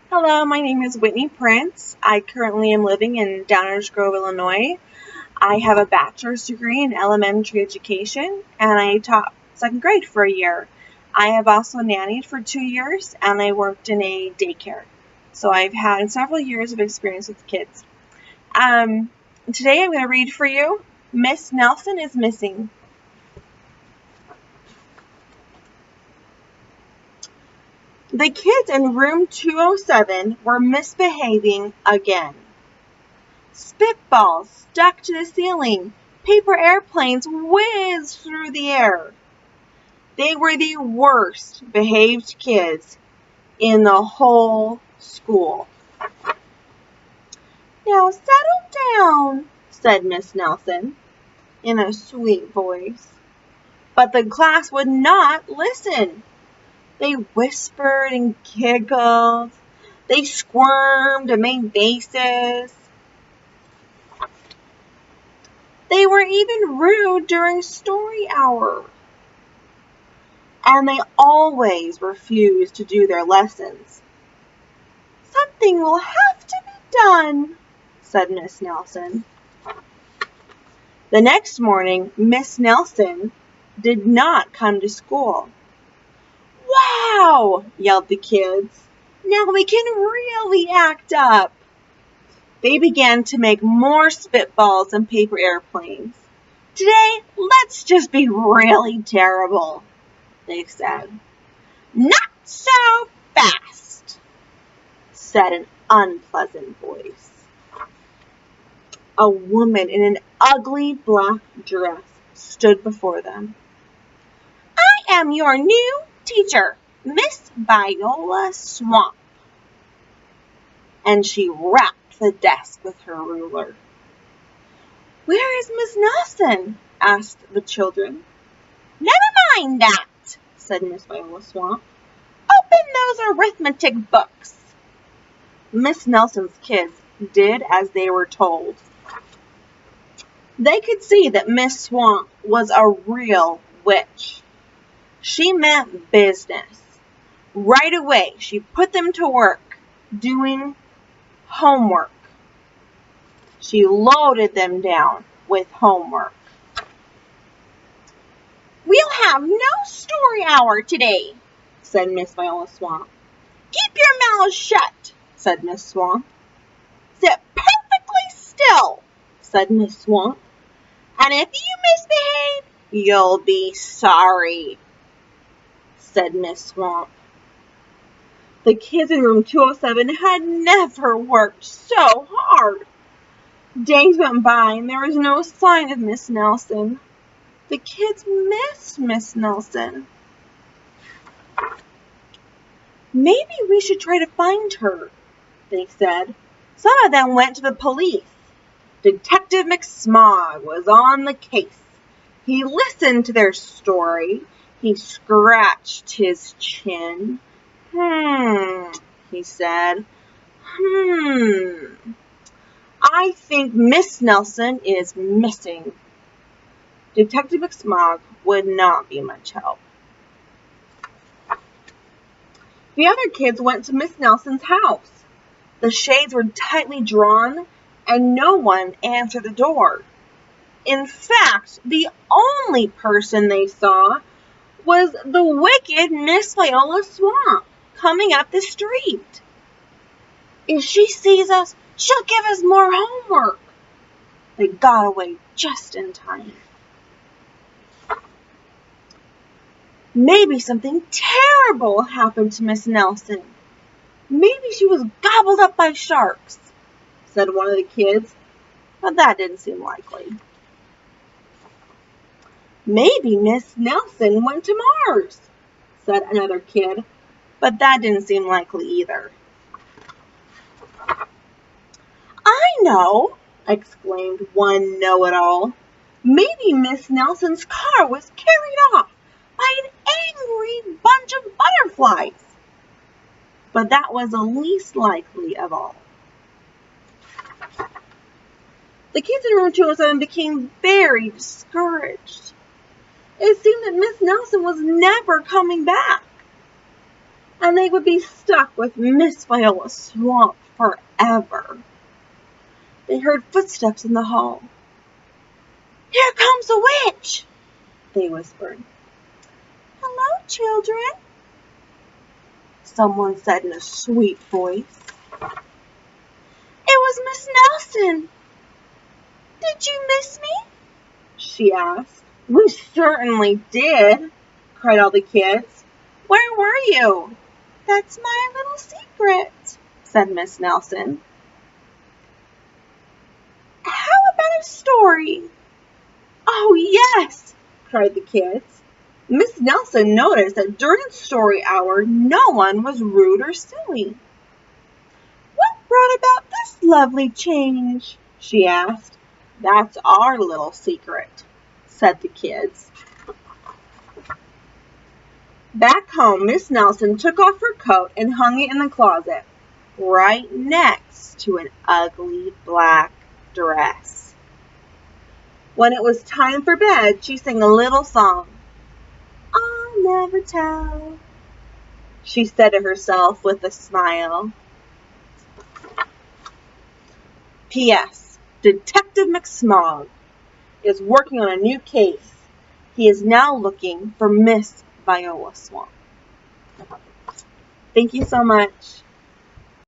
Hello, my name is Whitney Prince. I currently am living in Downers Grove, Illinois. I have a bachelor's degree in elementary education, and I taught second grade for a year. I have also nannied for 2 years, and I worked in a daycare. So I've had several years of experience with kids. Today I'm going to read for you, Miss Nelson is Missing. The kids in room 207 were misbehaving again. Spitballs stuck to the ceiling. Paper airplanes whizzed through the air. They were the worst behaved kids in the whole school. "Now settle down," said Miss Nelson in a sweet voice. But the class would not listen. They whispered and giggled. They squirmed and made faces. They were even rude during story hour. And they always refused to do their lessons. "Something will have to be done," said Miss Nelson. The next morning, Miss Nelson did not come to school. "Wow!" yelled the kids. "Now we can really act up." They began to make more spitballs and paper airplanes. "Today, let's just be really terrible," they said. "Not so fast," said an unpleasant voice. A woman in an ugly black dress stood before them. "I am your new teacher, Miss Viola Swamp." And she rapped the desk with her ruler. "Where is Miss Nelson?" asked the children. "Never mind that," said Miss Viola Swamp. "Open those arithmetic books." Miss Nelson's kids did as they were told. They could see that Miss Swamp was a real witch. She meant business. Right away, she put them to work doing homework. She loaded them down with homework. "We'll have no story hour today," said Miss Viola Swamp. "Keep your mouths shut," said Miss Swamp. "Sit perfectly still," said Miss Swamp. "And if you misbehave, you'll be sorry," said Miss Swamp. The kids in room 207 had never worked so hard. Days went by and there was no sign of Miss Nelson. The kids missed Miss Nelson. "Maybe we should try to find her," they said. Some of them went to the police. Detective McSmog was on the case. He listened to their story. He scratched his chin. He said. "I think Miss Nelson is missing." Detective McSmog would not be much help. The other kids went to Miss Nelson's house. The shades were tightly drawn, and no one answered the door. In fact, the only person they saw was the wicked Miss Viola Swamp coming up the street. "If she sees us, she'll give us more homework." They got away just in time. "Maybe something terrible happened to Miss Nelson. Maybe she was gobbled up by sharks," said one of the kids, but that didn't seem likely. "Maybe Miss Nelson went to Mars," said another kid, but that didn't seem likely either. "I know," exclaimed one know-it-all. "Maybe Miss Nelson's car was carried off by an angry bunch of butterflies." But that was the least likely of all. The kids in room 207 became very discouraged. It seemed that Miss Nelson was never coming back. and they would be stuck with Miss Viola Swamp forever. They heard footsteps in the hall. "Here comes a witch," they whispered. "Hello, children," someone said in a sweet voice. "It was Miss Nelson. Did you miss me?" she asked. "We certainly did," cried all the kids. "Where were you?" "That's my little secret," said Miss Nelson. "How about a story?" "Oh, yes," cried the kids. Miss Nelson noticed that during story hour, no one was rude or silly. "What brought about this lovely change?" she asked. "That's our little secret," said the kids. Back home, Miss Nelson took off her coat and hung it in the closet, right next to an ugly black dress. When it was time for bed, she sang a little song. "I'll never tell," she said to herself with a smile. P.S. Detective McSmog is working on a new case. He is now looking for Miss Viola Swamp. Thank you so much.